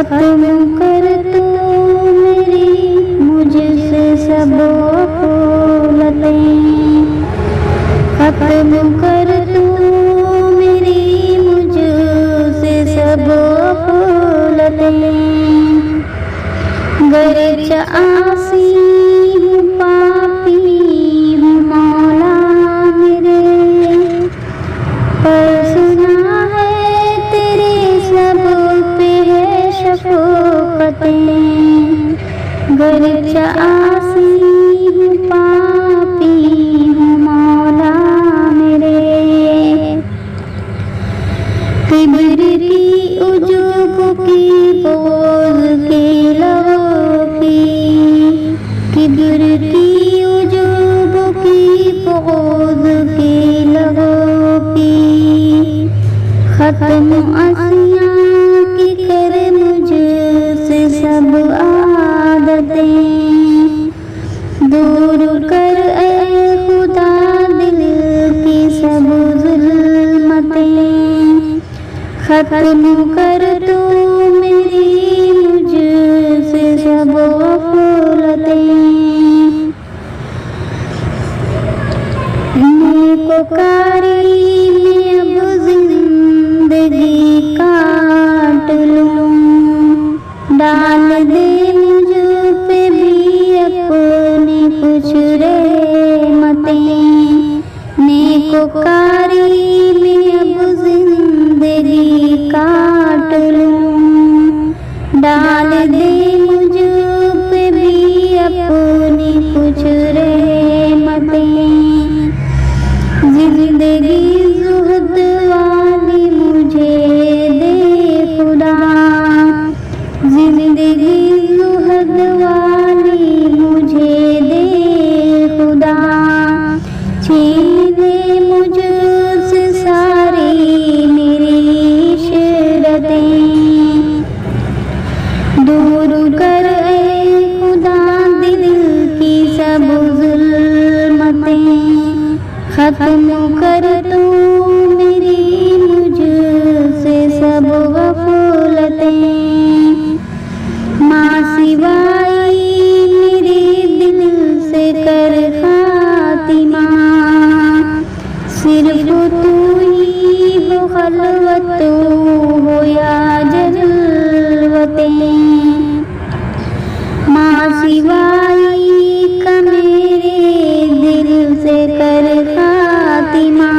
खत्म कर तू मेरी मुझसे सब गफलतें, खत्म कर तू मेरी मुझसे सब गफलतें। गरच आसी हूँ पापी हूँ मौला मेरे, पर सुना है तेरे सब पे है शफ़क़तें। गरच आसी हूँ पापी हूँ मौला मेरे, किब्र की उजूब की बोझ की लबों की, किब्र की उजूब की बोझ की लबों की। खत्म असियाँ की कर मुझसे सब आदतें, दूर कर ऐ खुदा दिल की सब ज़ुल्मतें। खत्म कर तू मेरी मुझसे सब गफलतें। नेकोकारी में अब जिंदगी काट लूं, डाल दे मुझ पे भी अपनी कुछ रहमतें। नेकोकारी में अब जिंदगी काट लूं, डाल दे मुझ पे भी अपनी कुछ रहमतें। जिंदगी ज़ुहद वाली मुझे दे खुदा, जिंदगी ज़ुहद वाली मुझे दे खुदा। छीन दे मुझसे सारी मेरी शरतें, दूर कर ऐ खुदा दिल की सब ज़ुल्मतें। खत्म कर तू मेरी मुझसे सब गफलतें। माँ सिवाय मेरे दिल से कर खातिमा, सिर्फ तू ही हो खलवत हो या जलवतें। माँ सिवाय का मेरे दिल से कर खातिमा,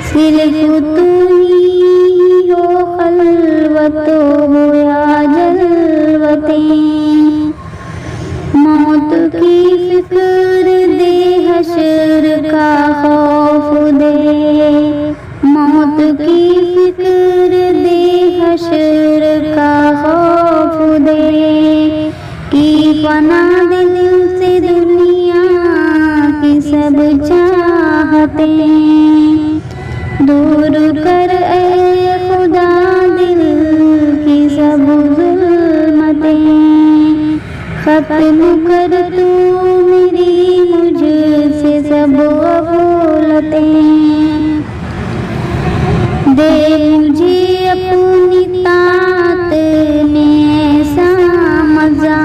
सिर्फ तू ही हो खलवत हो या जलवतें। मौत की फिक्र दे हशर का खौफ दे, मौत की फिक्र दे हशर का खौफ दे। कि फना दिल से दुनिया की सब चाहतें, दूर कर ऐ खुदा दिल की सब ज़ुल्मतें। खत्म कर तू मेरी मुझसे सब गफलतें। दे मुझे अपनी तात में ऐसा मज़ा,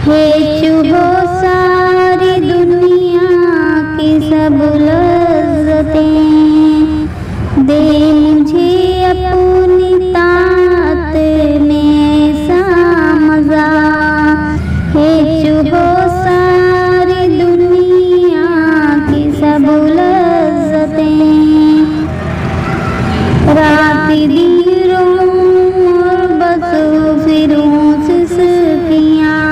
है चुहो सारी दुनिया की सब लज़्ज़तें। दे मुझे अपनी तात में ऐसा मज़ा, है चुहो सारी दुनिया की सब लज़्ज़तें। रात दिन रोऊं और बसूं फिरूं सिसकियाँ,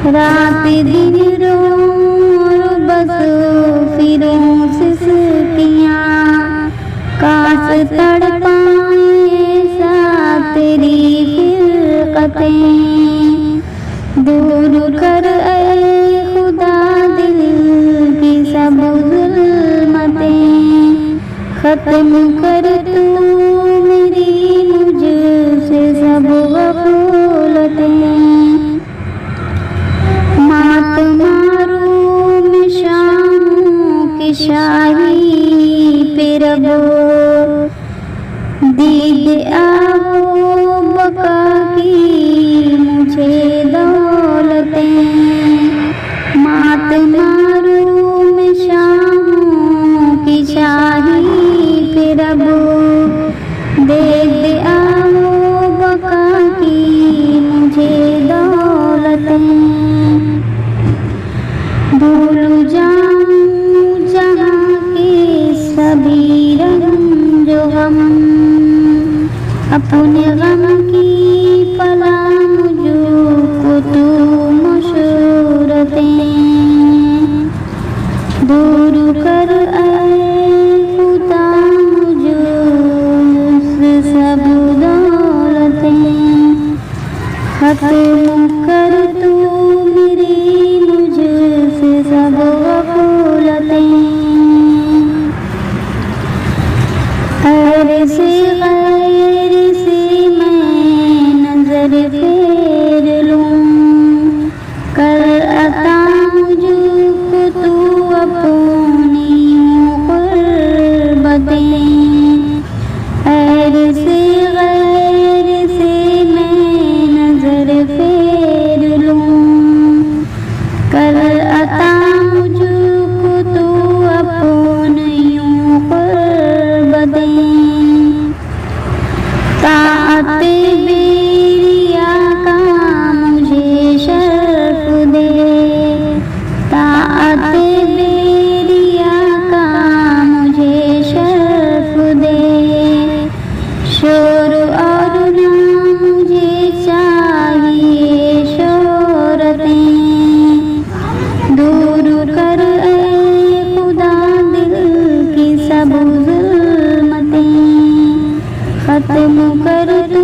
रात दिन रोऊं और बसूं फिरूं सिसकियाँ। काश तड़पाएं ऐसा तेरी फिरकतें, दूर कर ऐ खुदा दिल की सब ज़ुल्मतें। खत्म कर तू मेरी मुझसे सब गफलतें। मातमारू में शामों की शाही पे रबो, दीद आओ अपने गम की पला मुझको तू मशूरतें दूर कर खुदा मुझसे सब दौलतें खत्म कर तू मेरी मुझसे सब गफलतें गैर से मैं नजर फेर लूं कर अता मुझको तू अपनी मुक़र्रबतें गैर से मैं नजर फेर लूं कर अता मुझको तू अपनी मुक़र्रबतें ताअत बेरिया का मुझे शर्फ दे ताअत बेरिया का मुझे शर्फ दे शोर और ना मुझे चाहिए शोहरतें दूर कर खुदा दिल की सब ज़ुल्मतें खत्म कर तू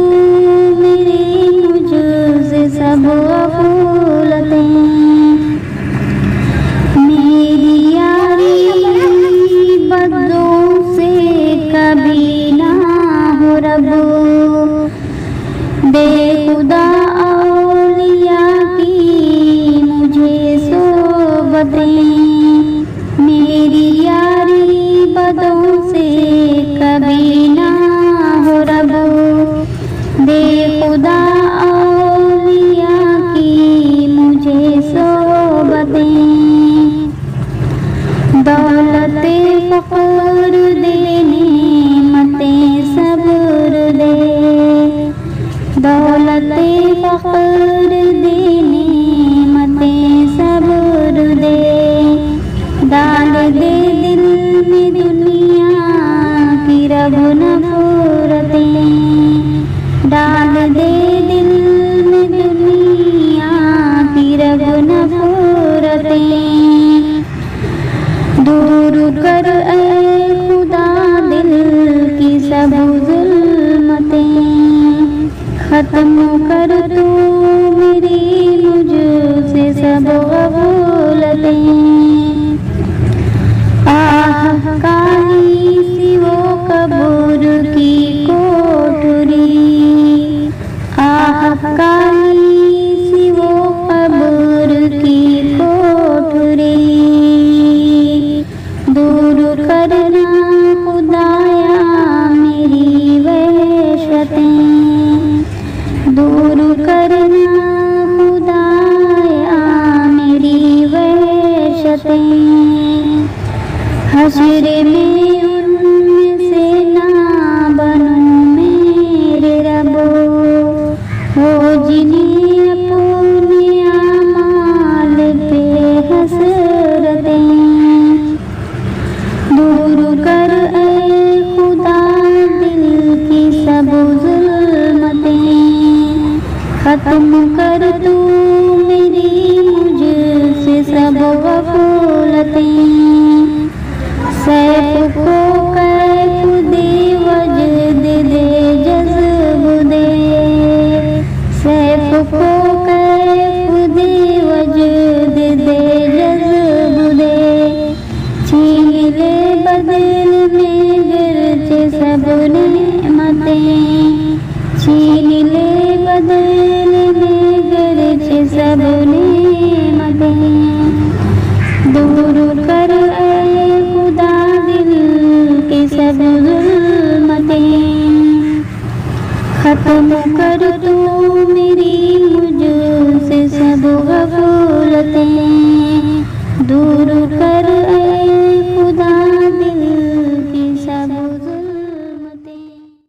मेरी मुझसे सब गफलतें मेरी यारी बदों से कभी ना हो रब बेखुदा औलिया की मुझे सोबतें मेरी यारी बदों से कभी ना हो रब बेखुदा औलिया की मुझे सोबतें दौलत फ़ख्र दे नेमतें सब्र दे दौलत फ़ख्र दे नेमतें सब्र दे डाल दे दिल में दुनिया की रब नफ़रतें डाल दे दिल में दुनिया की रब नफ़रतें दूर कर खुदा दिल की सब ज़ुल्मतें खत्म कर तू मेरी मुझसे सब गफलतें आह काली सी वो कब्र की कोठरी आह काली सी वो कब्र की कोठरी दूर करना खुदाया मेरी वहशतें दूर करना खुदाया मेरी वहशतें हश्र में उनसे ना बनूं मेरे रब हो जिन्हें अपने अमाल पे हसरतें दूर कर खुदा दिल की सब ज़ुल्मतें खत्म कर तू मेरी मुझसे सब गफलतें सैफ को कैफ दे वजद दे जज़्ब दे सैफ को कैफ दे वजद दे जज़्ब दे छीन ले बदल में गिरचे सब नेमतें छीन ले बदल में गिरचे सब नेमतें दूर कर खुदा दिल की सब ज़ुल्मतें खत्म कर